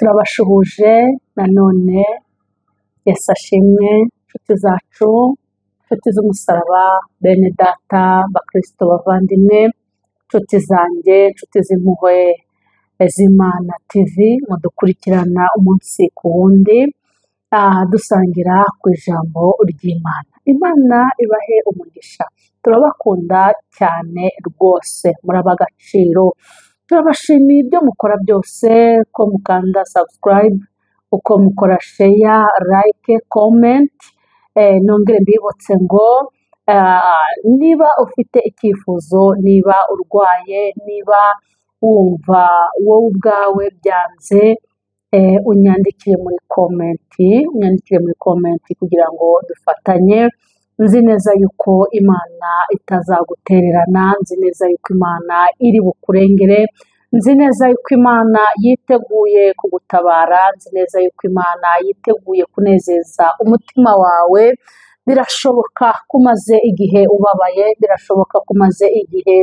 turabashuhuje nanone. Yesu ashimwe inshuti zacu, inshuti z'umusaraba, bene data bakristo bavandimwe, inshuti zanjye, inshuti z'impuhwe z'Imana TV mudukurikirana umunsi ku wundi, dusangira ku ijambo ry'Imana. Imana ibahe umugisha, turabakunda cyane rwose, murabagaciro. Turabashimiye ibyo mukora byose, ko mukanda subscribe, uko mukora share, like, comment. Nongere mbibutse ngo niba ufite icyifuzo, niba urwaye, niba wumva wowe ubwawe byanze, unyandikire muri comment, kugira ngo dufatanye. Nzi neza yuko Imana itazagutererana, nzi neza yuko Imana iri bukurengere, nzi neza yuko Imana yiteguye kugutabara, nzi neza yuko Imana yiteguye kunezeza umutima wawe. Birashoboka ko umaze igihe ubabaye, birashoboka ko umaze igihe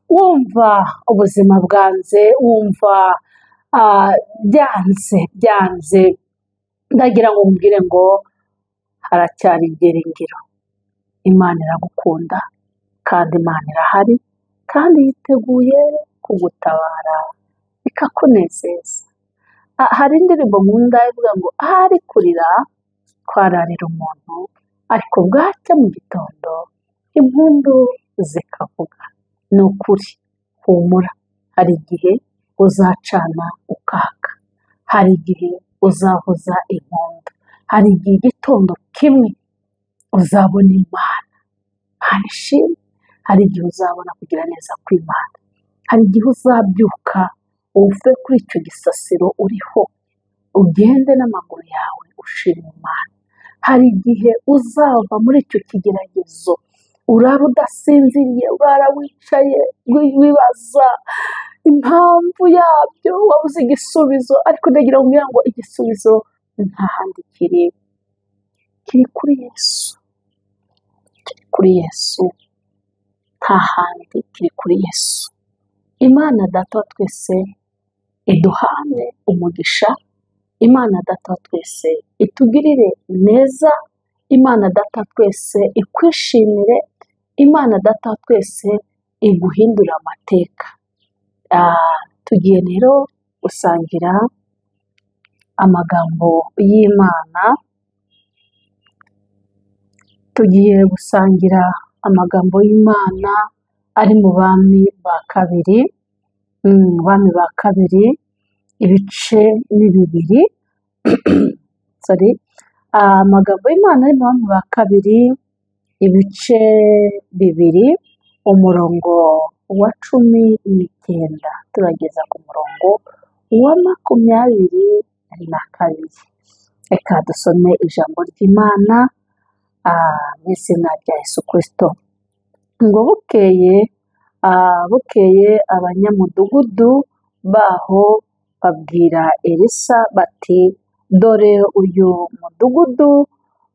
wumva ubuzima bwanze, wumva byanze. Ndagira ngo mbwire ngo haracyari ibyiringiro. Imana iragukunda kandi Imana irahari, kandi yiteguye kugutabara ikakunezeza. Hari indirimbo nkunda ivuga ngo ahari kurira kwararira umuntu, ariko bwacya mu gitondo impundu zikavuga. Ni ukuri, humura. Hari igihe uzacana ukaka, hari igihe uzavuza impundu, hari igihe igitondo kimwe uzabona Imana. Imana ishimwe. Hari igihe uzabona kugira neza kw'Imana. Hari igihe uzabyuka uve kuri icyo gisasiro uriho, ugende n'amaguru yawe ushima Imana. Hari igihe uzava muri icyo kigeragezo, urara udasinziriye, urara wicaye wibaza impamvu yabyo, wabuze igisubizo. Ariko ndagira ngo igisubizo nta handi kiri kuri Yesu. Kuri Yesu, nta handi, kiri kuri Yesu. Imana Data wa twese iduhane umugisha, Imana Data wa twese itugirire neza, Imana Data wa twese ikwishimire, Imana Data wa twese iguhindura amateka. Tugiye rero gusangira amagambo y'Imana, tugiye gusangira amagambo y'Imana ari mu Bami ba kabiri, Bami ba kabiri ibice ni 2. Amagambo y'Imana ari mu Bami ba kabiri ibice 2, umurongo wa 19 turageza ku murongo wa 22. Reka dusome ijambo ry'Imana mu izina rya Yesu Kristo. Ngo bukeye abanyamudugudu baho babwira Elisa bati, dore uyu mudugudu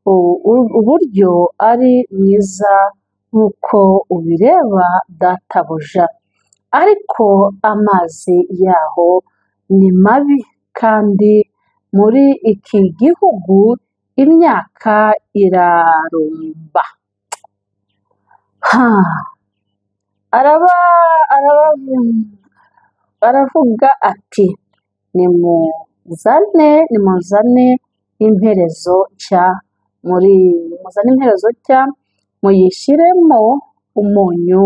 uburyo ari mwiza nk'uko ubireba databuja, ariko amazi yaho ni mabi, kandi muri iki gihugu imyaka irarumba. Aravuga ati, nimuzane imperezo nshya, muyishyiremo umunyu.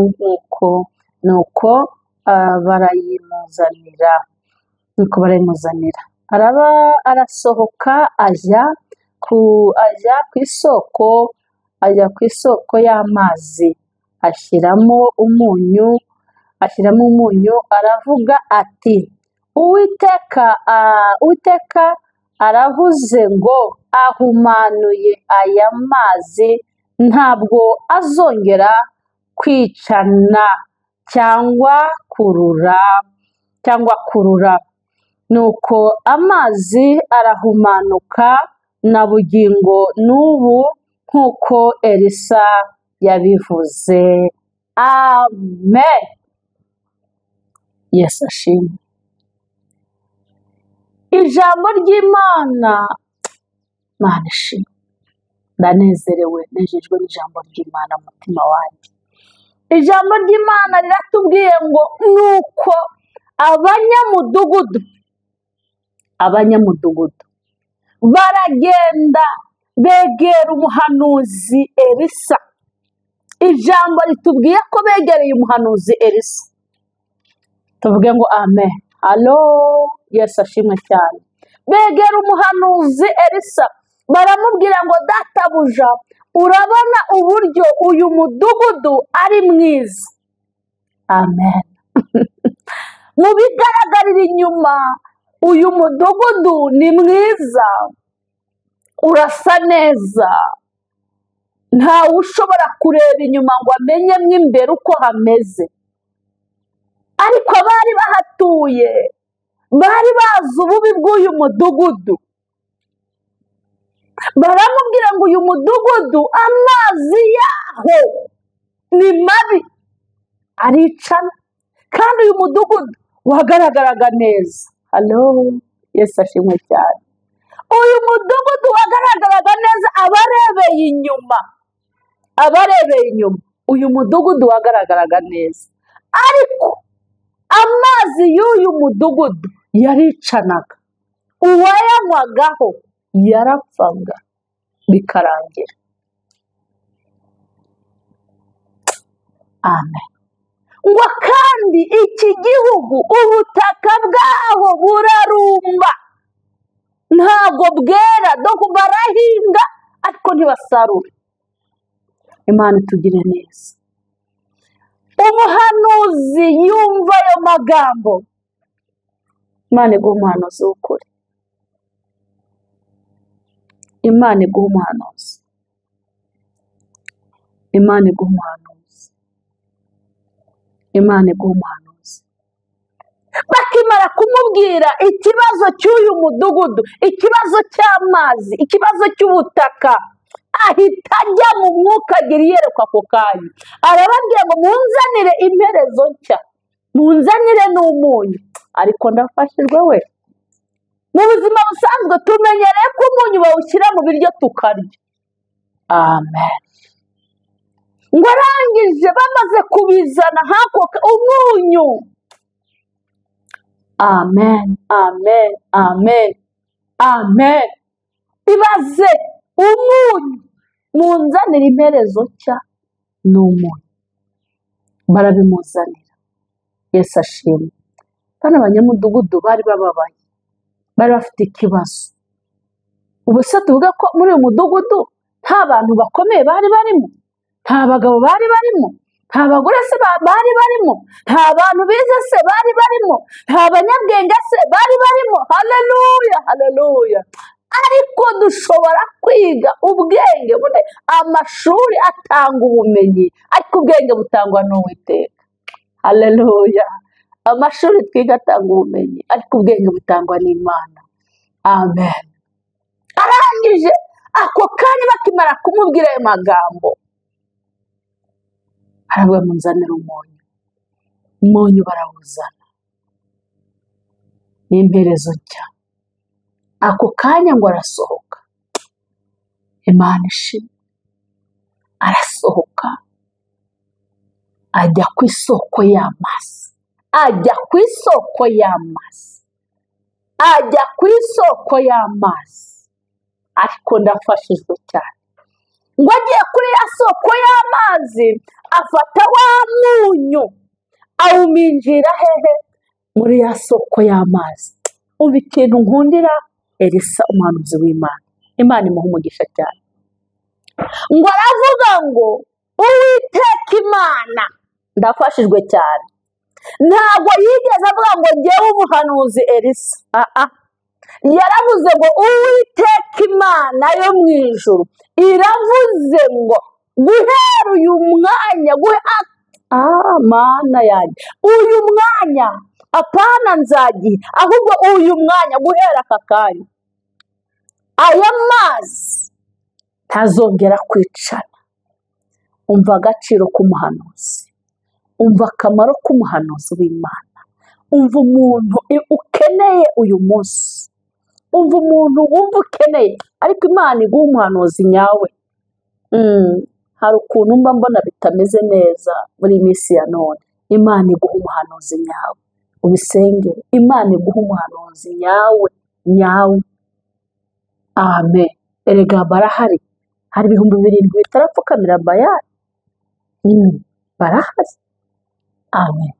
Nuko barayimuzanira. Arasohoka ajya ku isoko y'amazi, ashyiramo umunyu. Aravuga ati, Uwiteka aravuze ngo ahumanuye aya mazi, ntabwo azongera kwicana cyangwa kurura. Nuko amazi arahumanuka na bugingo n'ubu, nk'uko Elisa yabivuze. Amen. Yesu ashimwe. ijambo ry'Imana Mana ishimwe, ndanezerewe nejejwe n'ijambo ry'Imana mu mutima wanjye. Ijambo ry'Imana riratubwiye ngo nuko abanyamudugudu baragenda begera umuhanuzi Elisa. Ijambo ritubwiye ko begereye umuhanuzi Elisa. Tuvuge ngo amen. Halo, Yesu ashimwe cyane. Begera umuhanuzi Elisa baramubwira ngo databuja, urabona uburyo uyu mudugudu ari mwiza. Amen. Mu bigaragarira inyuma, uyu mudugudu ni mwiza, urasa neza, ntawe ushobora kureba inyuma ngo amenye mo imbere uko hameze. Ariko abari bahatuye bari bazi ububi bw'uyu mudugudu. Baramubwira ngo uyu mudugudu amazi yaho ni mabi, aricana, kandi uyu mudugudu wagaragaraga neza. Halo, Yesu ashimwe cyane. Uyu mudugudu wagaragaraga neza abarebeye inyuma, uyu mudugudu wagaragaraga neza, ariko amazi y'uyu mudugudu yaricanaga, uwayanywagaho yarapfaga bikarangira. Amen. Ngo kandi iki gihugu ubutaka bwaho burarumba, ntabwo bwera, doko barahinga ariko ntibasarura. Imana itugire neza. Umuhanuzi yumva ayo magambo, Imana iguha umuhanuzi w'ukuri. Imana iguha umuhanuzi. Imana iguha umuhanuzi. Imana iguha umuhanuzi. Bakimara kumubwira ikibazo cy'uyu mudugudu, ikibazo cy'amazi, ikibazo cy'ubutaka, ahita ajya mu mwuka agira iyerekwa ako kanya. Arababwira ngo munzanire imperezo nshya, munzanire n'umunyu. Ariko ndafashijwe we. Mu buzima busanzwe tumenyereye ko umunyu bawushyira mu biryo tukarya. Amen. Ngo arangije bamaze kubizana hako umunyu. Amen, amen, amen, amen. Ibaze umunyu, munzanire imperezo nshya n'umunyu. Barabimuzanira. Yesu ashimwe. Kandi abanyamudugudu bari bababaye, bari bafite ikibazo. Ubu se tuvuga ko muri uyu mudugudu nta bantu bakomeye bari barimo, nta bagabo bari barimo, nta bagore se bari barimo, nta bantu bize se bari barimo, nta banyabwenge se bari barimo. Haleluya, haleluya. Ariko dushobora kwiga ubwenge. Amashuri atanga ubumenyi, ariko ubwenge butangwa n'Uwiteka. Haleluya. Amashuri twiga atanga ubumenyi, ariko ubwenge butangwa n'Imana. Amen. Arangije ako kanya bakimara kumubwira ayo magambo, aravuga munzanire umunyu. Umunyu barawuzana n'imperezo nshya. Ako kanya ngo arasohoka. Imana ishimwe. Arasohoka ajya ku isoko y'amazi. Ajya ku isoko y'amazi. Ajya ku isoko y'amazi. Ariko ndafashijwe cyane. Ngo agiye kuri ya soko y'amazi, afata wa munyu awuminjira hehe? Muri ya soko y'amazi. Ubu ikintu nkundira Elisa umuhanuzi w'Imana, Imana imuha umugisha cyane. Ngo aravuga ngo Uwiteka Imana, ndafashijwe cyane. Ntabwo yigeze avuga ngo ngewe umuhanuzi Elisa. Yaravuze ngo Uwiteka Imana yo mu ijuru iravuze ngo guhera uyu mwanya, Mana yanjye, uyu mwanya apana nzagiye, ahubwo uyu mwanya guhera aka kanya aya mazi ntazongera kwicana. Umva agaciro k'umuhanuzi, umva akamaro k'umuhanuzi w'Imana, umva umuntu ukeneye uyu munsi umva umuntu wumva ukeneye ariko Imana iguha umuhanuzi nyawe. Hari ukuntu mba mbona bitameze neza muri iyi minsi ya none. Imana iguha umuhanuzi nyawe, ubisengere. Imana iguha umuhanuzi nyawe. Amen. Erega barahari, hari 7,000 bitarapfukamira Bayali. Barahari. Amen.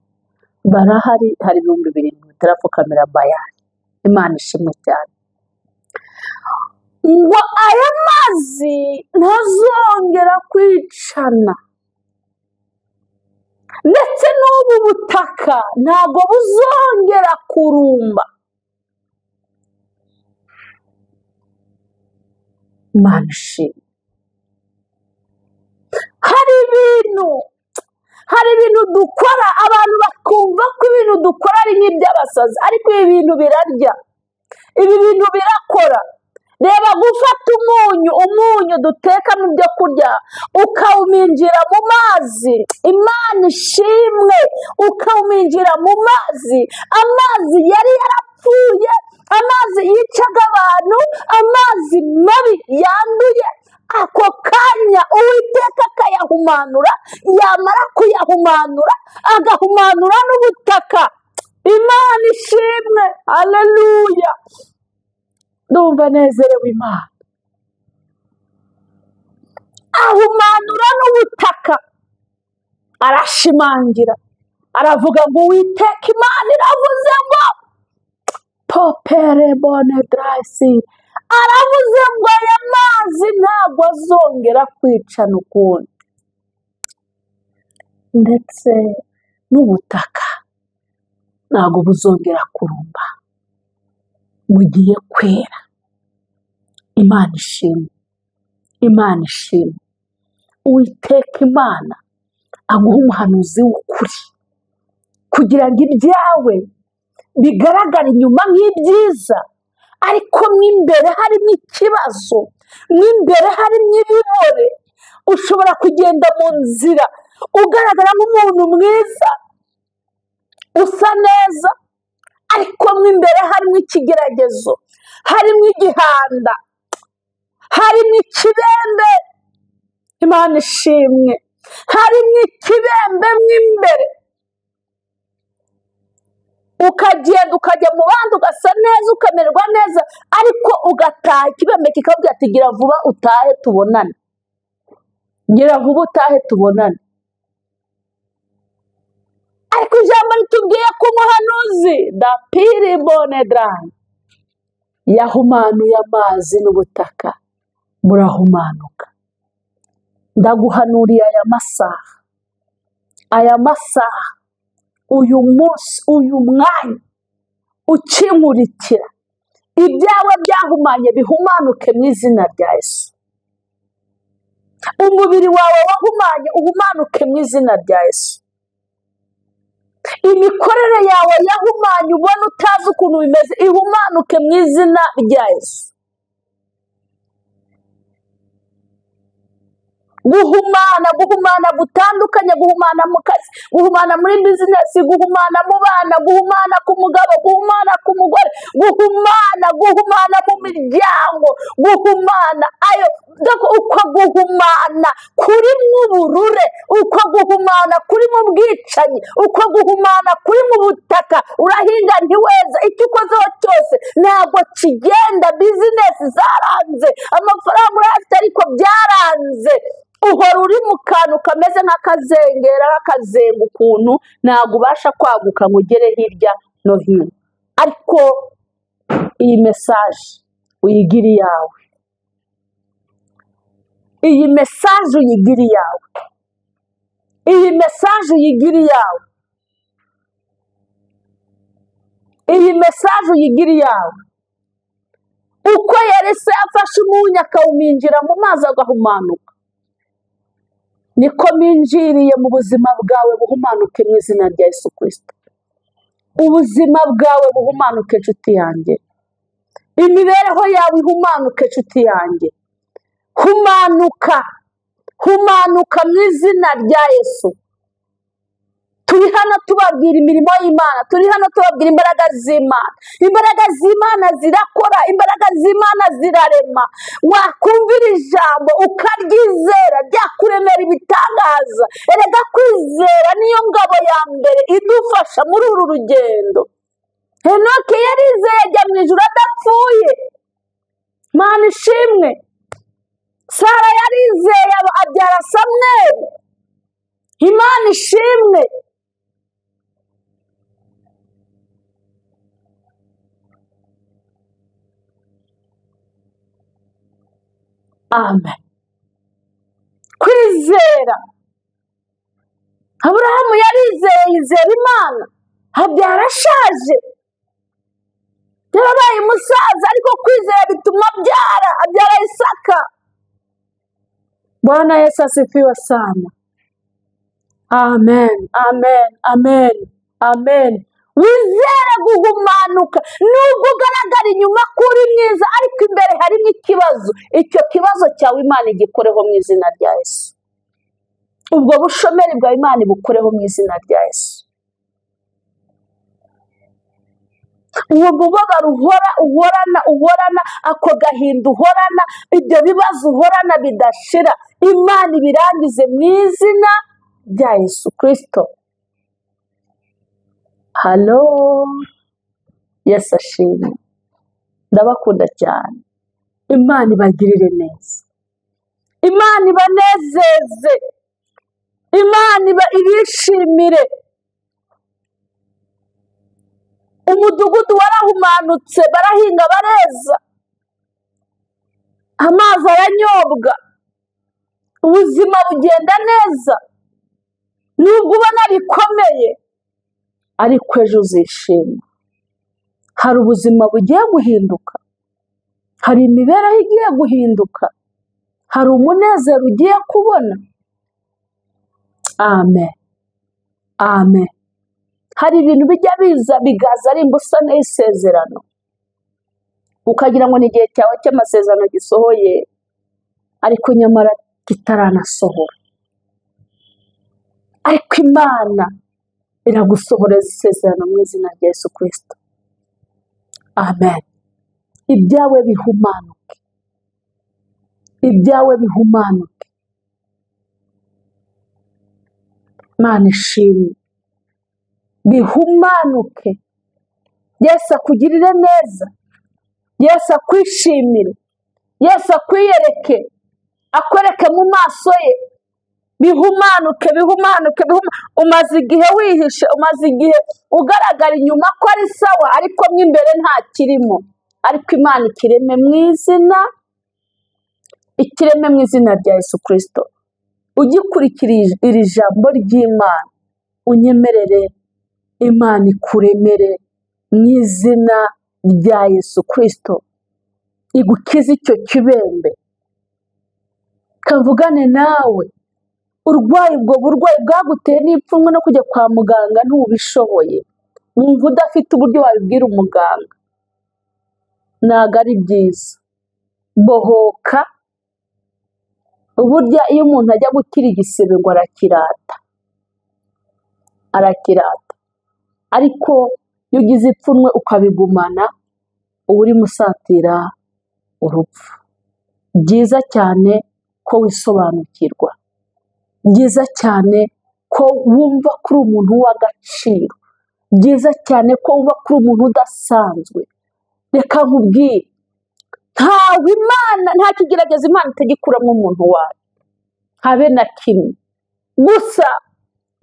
Barahari, hari 7,000 bitarapfukamira Bayali. Imana ishimwe cyane. Ngo aya mazi ntazongera kwicana, ndetse n'ubu butaka ntabwo buzongera kurumba. Imana ishimwe. Hari ibintu dukora abantu bakumva ko ibintu dukora ari nk'iby'abasazi, ariko ibi bintu birarya, ibi bintu birakora. Reba gufata umunyu duteka mu byo kurya ukawuminjira mu mazi. Imana ishimwe, ukawuminjira mu mazi. Amazi yari yarapfuye, amazi yicaga abantu, amazi mabi yanduye. Ako kanya Uwiteka akayahumanura, yamara kuyahumanura agahumanura n'ubutaka. Imana ishimwe. Haleluya. Ndumva nezerewe Imana. Ahumanura n'ubutaka. Arashimangira, aravuga ngo Uwiteka Imana iravuze ngo popere bone drasi, aravuze ngo aya mazi ntabwo azongera kwicana ukundi, ndetse n'ubutaka ntabwo buzongera kurumba, bugiye kwera. Imana ishimwe. Imana ishimwe. Uwiteka Imana aguha umuhanuzi w'ukuri, kugira ngo ibyawe bigaragare inyuma nk'ibyiza, ariko mo imbere harimo ikibazo, mo imbere harimo ibibore. Ushobora kugenda mu nzira ugaragara nk'umuntu mwiza, usa neza, ariko mo imbere harimo ikigeragezo, harimo igihanda, harimo ikibembe. Imana ishimwe. Harimo ikibembe mo imbere. Ukagenda ukajya mu bandi ugasa neza, ukamererwa neza, ariko ugataha ikibembe kikabwira ati gira vuba utahe tubonane, gira vuba utahe tubonane. Ariko ijambo ritubwiye ko umuhanuzi dapiri bonedrani yahumanuye amazi n'ubutaka burahumanuka. Ndaguhanuriye aya masaha, uyu munsi, uyu mwanya ukinkurikira, ibyawe byahumanye bihumanuke mu izina rya Yesu. Umubiri wawe wahumanye uhumanuke mu izina rya Yesu. Imikorere yawe yahumanye ubona utazi ukuntu bimeze, ihumanuke mu izina rya Yesu. Guhumana gutandukanye, guhumana mu kazi, guhumana muri bizinesi, guhumana mu bana, guhumana ku mugabo, guhumana ku mugore, guhumana mu miryango, guhumana uko guhumana kuri mu burure, uko guhumana kuri mu bwicanyi, uko guhumana kuri mu butaka. Urahinga ntiweza, icyo ukozeho cyose ntabwo kigenda, bizinesi zaranze, amafaranga urayafite ariko byaranze. Uhora uri mu kantu kameze nk'akazengera, nk'akazenga ukuntu, ntabwo ubasha kwaguka ngo ugere hirya no hino. Ariko iyi mesaje uyigire iyawe, iyi mesaje uyigire iyawe, iyi mesaje uyigire iyawe, iyi mesaje uyigire iyawe. Uko Yesu yafashe umunyu akawuminjira mu mazi agahumanuka, niko minjiriye mu buzima bwawe buhumanuke mu izina rya Yesu Kristo. Ubuzima bwawe buhumanuke nshuti yanjye, imibereho yawe ihumanuke nshuti yanjye. Humanuka mu izina rya Yesu. Turi hano tubabwira imirimo y'Imana, turi hano tubabwira imbaraga z'Imana. Imbaraga z'Imana zirakora zirakora, imbaraga z'Imana zirarema. Wakumvira ijambo ukaryizera ryakuremera ibitangaza. Erega kwizera niyo ngabo ya mbere idufasha muri uru rugendo. Henoki yarizeye ajya mu ijuru adapfuye. Mana ishimwe. Sara yarizeye abyara Samweli. Imana ishimwe. Amen. Kwizera. Aburahamu yarizeye, yizera Imana, abyara ashaje. Yarabaye umusaza ariko kwizera bituma abyara Isaka. Bwana Yesu asifiwe sana. Amen, amen, amen, amen. Wizere guhumanuka. Nubwo ugaragara inyuma ko uri mwiza, ariko imbere harimo ikibazo. Icyo kibazo cyawe Imana igikoreho mu izina rya Yesu. Ubwo bushomeri bwa Imana bukoreho mu izina rya Yesu. Uwo mubabaro uhorana, ako gahinda uhorana, ibyo bibazo uhorana bidashira, Imana ibirangize mu izina rya Yesu Kristo. Halo, Yesu ashimwe. Ndabakunda cyane. Imana ibagirire neza. Imana ibanezeze. Imana ibishimire. Umudugudu warahumanutse, barahinga bareza. Amazi aranyobwa. Ubuzima bugenda neza. Nubwo ubona bikomeye, ariko ejo uzishima. Hari ubuzima bugiye guhinduka. Hari imibereho igiye guhinduka. Hari umunezero ugiye kubona. Amen. Amen. Hari ibintu bijya biza bigaza ari imbusane y'isezerano. Ukagira ngo ni igihe cyawe cy'amasezerano gisohoye, ariko nyamara kitaranasohora. Ariko Imana iragusohoreza isezerano mu izina rya Yesu Kristo. Amen. Ibyawe bihumanuke. Ibyawe bihumanuke. Mana ishimwe. Bihumanuke. Yesu akugirire neza. Yesu akwishimire. Yesu akwiyereke. Akwereke mu maso ye. Bihumanuke. Umaze igihe wihishe, umaze igihe ugaragara inyuma ko ari sawa, ariko mo imbere nta kirimo. Ariko Imana ikireme mu izina rya Yesu Kristo. Ugikurikira iri jambo ry'Imana, unyemerere Imana ikuremere mu izina rya Yesu Kristo. Igukize icyo kibembe. Kavugane nawe. Urwaye ubwo burwayi bwaguteye n'ipfunwe no kujya kwa muganga ntubishoboye. Wumva udafite uburyo wabibwira umuganga. Ntabwo ari byiza. Bohoka. Uburya iyo umuntu ajya gukira igisebe ngo arakirata. Ariko iyo ugize ipfunwe ukabigumana, uba urimo usatira urupfu. Byiza cyane ko wisobanukirwa. Byiza cyane ko wumva ko uri umuntu w'agaciro. Byiza cyane ko wumva ko uri umuntu udasanzwe. Reka nkubwire, nta kigerageza Imana itagikuramo umuntu wayo. Habe na kimwe. Gusa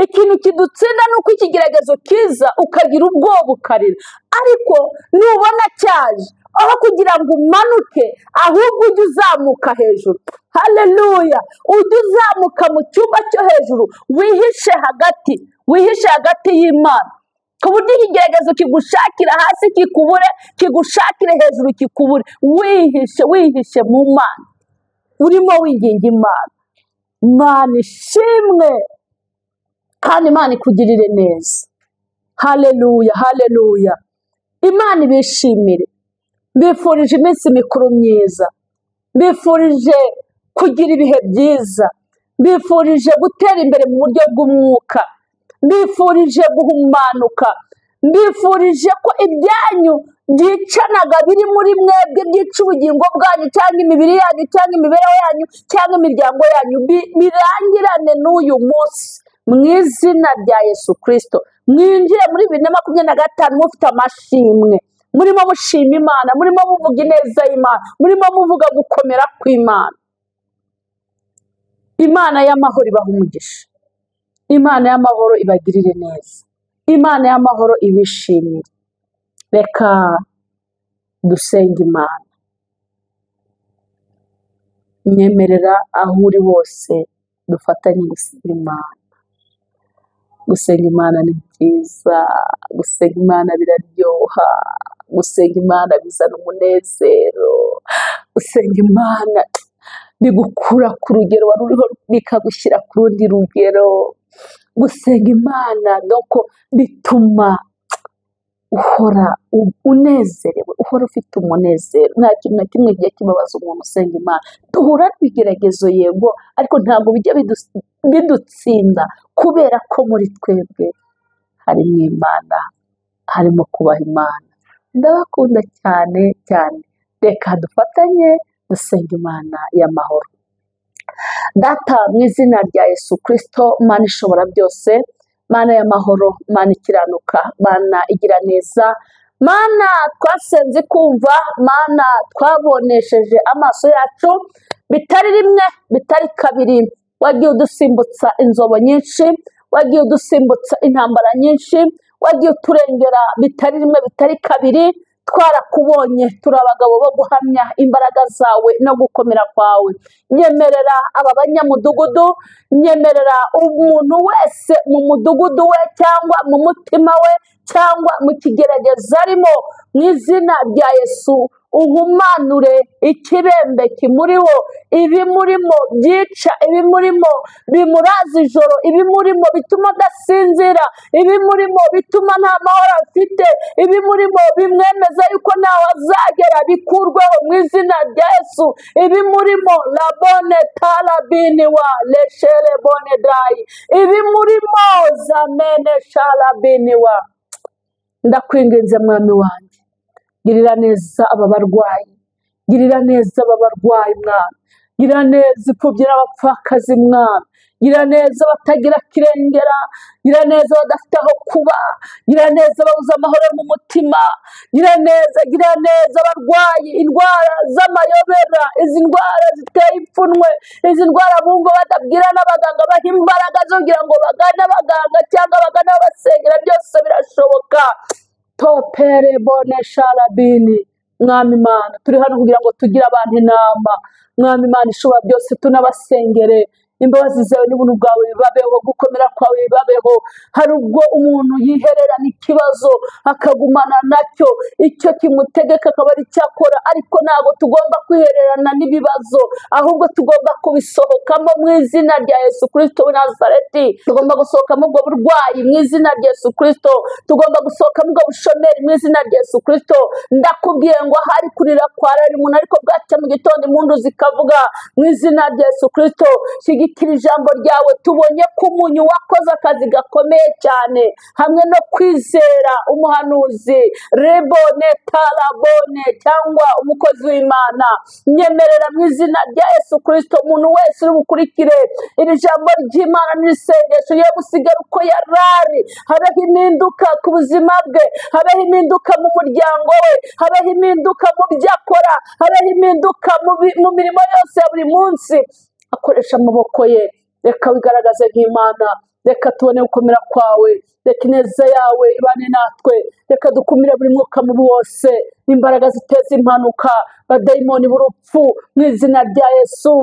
ikintu kidutsinda ni uko ikigeragezo kiza ukagira ubwoba ukarira. Ariko nubona cyaje, aho kugira ngo umanuke, ahubwo ujye uzamuka hejuru. Haleluya. Ujye uzamuka mu cyumba cyo hejuru, wihishe hagati y'Imana. Ku buryo ikigeragezo kigushakira hasi kikubure, kigushakire hejuru kikubure. Wihishe mu Mana. Urimo winginga Imana. Imana ishimwe. Kandi Imana ikugirire neza. Haleluya. Imana ibishimire. Mbifurije iminsi mikuru myiza. Mbifurije kugira ibihe byiza. Mbifurije gutera imbere mu buryo bw'umwuka. Mbifurije guhumanuka. mbifurije ko ibyanyu byicanaga biri muri mwebwe byica ubugingo bwanyu cyangwa imibiri yanyu cyangwa imibereho yanyu cyangwa imiryango yanyu birangirane n'uyu munsi mu izina rya Yesu Kristo. Mwinjire muri 2025 mufite amashimwe, murimo mushima Imana, murimo muvuga ineza y'Imana, murimo muvuga gukomera kw'Imana. Imana y'amahoro ibaha umugisha, Imana y'amahoro ibagirire neza, Imana y'amahoro ibishimire. Reka dusenga Imana. Nyemerera aho uri hose dufatanye gusenga Imana. Gusenga Imana ni byiza, gusenga Imana biraryoha, gusenga Imana bizana umunezero, gusenga Imana bigukura ku rugero wari uriho bikagushyira ku rundi rugero. Gusenga Imana doko bituma uhora unezerewe, uhora ufite umunezero. Nta kintu na kimwe gihe kibabaza umuntu usenga Imana. Duhura n'ibigeragezo yego, ariko ntabwo bijya bidutsinda kubera ko muri twebwe harimo Imana, harimo kubaha Imana. Ndabakunda cyane cyane. Reka dufatanye dusenga Imana y'amahoro. Data mu izina rya Yesu Kristo, Mana ishobora byose, Mana y'amahoro, Mana ikiranuka, Mana igira neza, Mana twasenze kumva, Mana twabonesheje amaso yacu, bitari rimwe bitari kabiri wagiye udusimbutsa inzobo nyinshi, wagiye udusimbutsa intambara nyinshi, wagiye uturengera bitari rimwe bitari kabiri. Twarakubonye, turi abagabo bo guhamya imbaraga zawe no gukomera kwawe. Nyemerera aba banyamudugudu, nyemerera umuntu wese mu mudugudu we cyangwa mu mutima we cyangwa mu kigeragezo arimo, mu izina rya Yesu uhumanure ikibembe kimuriho, ibimurimo byica, ibimurimo bimuraza ijoro, ibimurimo bituma adasinzira, ibimurimo bituma nta mahoro afite, ibimurimo bimwemeza yuko ntaho azagera bikurweho mu izina rya Yesu. Ibimurimo labone talabini wa leshele bone dai, ibimurimo zamene shalabini wa. Ndakwinginze Mwami wanjye, girira neza aba barwayi, girira neza aba barwayi Mwami, girira neza imfubyi n'abapfakazi Mwami, girira neza batagira kirengera, girira neza badafite aho kuba, girira neza babuze amahoro mu mutima, girira neza abarwayi indwara z'amayobera, izi ndwara ziteye ipfunwe, izi ndwara bumva badabwira n'abaganga, baha imbaraga zo kugira ngo bagane abaganga cyangwa bagane abasengera, byose birashoboka. Topere bone sharabini. Mwami Imana, turi hano kugira ngo tugire abantu inama. Mwami Imana ishobora byose, tunabasengere. Imbabazi zawe n'ubuntu bwawe bibabeho, gukomera kwawe bibabeho. Hari ubwo umuntu yiherera n'ikibazo akagumana nacyo, icyo kimutegeka akaba ari cyakora, ariko ntabwo tugomba kwihererana n'ibibazo, ahubwo tugomba kubisohokamo mu izina rya Yesu Kristo w'i Nazareti. Tugomba gusohokamo ubwo burwayi mu izina rya Yesu Kristo, tugomba gusohokamo ubwo bushomeri mu izina rya Yesu Kristo. Ndakubwiye ngo ahari kurira kwa Rarema, ariko bwacya mu gitondo impundu zikavuga mu izina rya Yesu Kristo. Shyigikira ijambo ryawe. Tubonye ko umunyu wakoze akazi gakomeye cyane, hamwe no Kwizera umuhanuzi, rebone tarabone cyangwa umukozi w'Imana. Nyemerera mu izina rya Yesu Kristo umuntu wese uri bukurikire iri jambo ry'Imana n'isengesho yo gusigara uko yarari, habeho impinduka ku buzima bwe, habeho impinduka mu muryango we, habeho impinduka mu byo akora, habeho impinduka mu mirimo yose ya buri munsi akoresha amaboko ye. Reka wigaragaze nk'Imana, reka tubone gukomera kwawe, reka ineza yawe ibane natwe, reka dukumire buri mwuka mubi wose, imbaraga ziteza impanuka, badayimoni b'urupfu mu izina rya Yesu.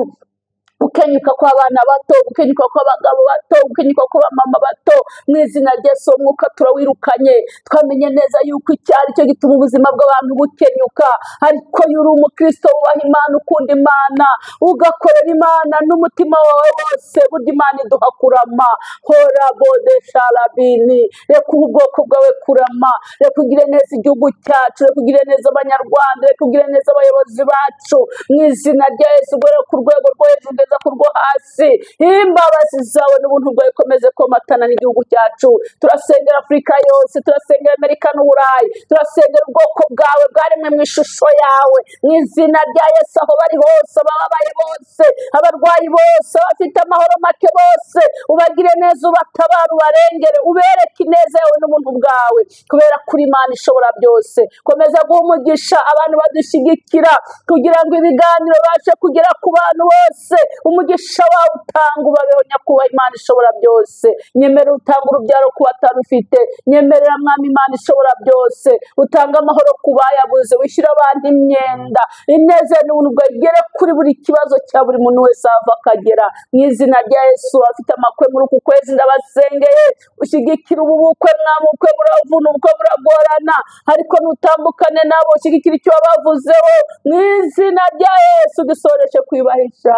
Gukenyuka kw'abana bato, gukenyuka kw'abagabo bato, gukenyuka kw'abamama bato, mu izina rya Yesu umwuka turawirukanye. Twamenye neza yuko icyari cyo gituma ubuzima bw'abantu bukenyuka, ariko yuri umukristo wubaha Imana, ukunda Imana, ugakorera Imana n'umutima wawe wose, burya Imana iduha kurama. Hora bode sharabini. Reka ubwoko bwawe kurama, reka ugire neza igihugu cyacu, reka ugire neza abanyarwanda, reka ugire neza abayobozi bacu mu izina rya Yesu. Ku rwego rwo hejuru kugeza ku rwo hasi. Imbabazi zawe n'ubuntu bwawe bikomeze komatana n'igihugu cyacu. Turasengera Afurika yose, turasengera Amerika n'Uburayi, turasengera ubwoko bwawe bwaremwe mu ishusho yawe, mu izina rya Yesu. Aho bari hose, abababaye bose, abarwayi bose, abafite amahoro make bose, ubagire neza, ubatabara, ubarengere, ubereke ineza yawe n'ubuntu bwawe, kubera kuri Imana ishobora byose. Komeza guha umugisha abantu badushyigikira kugira ngo ibiganiro bashe kugera ku bantu bose. Umugisha wawe utanga ubabeho nyakubahwa Imana ishobora byose. Nyemerera utanga urubyaro ku batarufite, nyemerera Mwami Imana ishobora byose, utanga amahoro ku bayabuze, wishyura abantu imyenda. Ineza n'ubuntu bwawe igere kuri buri kibazo cya buri muntu wese ava akagera, mu izina rya Yesu. Afite amakwe muri uku kwezi ndabasengeye, ushyigikira ubu bukwe. Mwami, ubukwe buravuna, ubukwe buragorana, ariko nutambukane nabo, ushyigikira icyo bavuzeho, mu izina rya Yesu. Dusoreje kwibahisha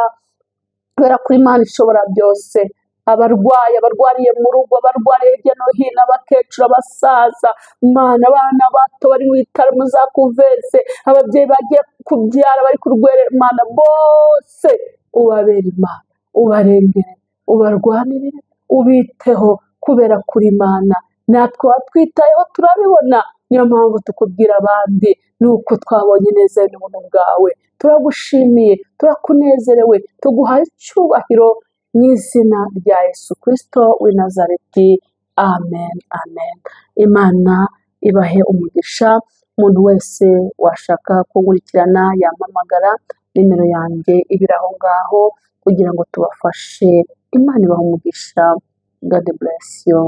kubera kuri Imana ishobora byose. Abarwariye mu rugo, abarwariye hirya no hino, abakecuru, abasaza, Mana, abana bato bari mu bitaro, muzakuveze, ababyeyi bagiye kubyara bari kurwere, Mana, bose ubabere Imana, ubarengere, ubarwanirire, ubiteho, kubera kuri Imana natwe watwitayeho turabibona. Niyo mpamvu tukubwira abandi, nuko twabonye neza n'ubuntu bwawe. Turagushimiye, turakunezerewe, tuguhaye icyubahiro mu izina rya Yesu Kristo w'i Nazareti. Amen, amen. Imana ibahe umugisha. Umuntu wese washaka kunkurikirana yampamagara, nimero yanjye ibiri aho ngaho kugira ngo tubafashe. Imana ibahe umugisha. God bless you.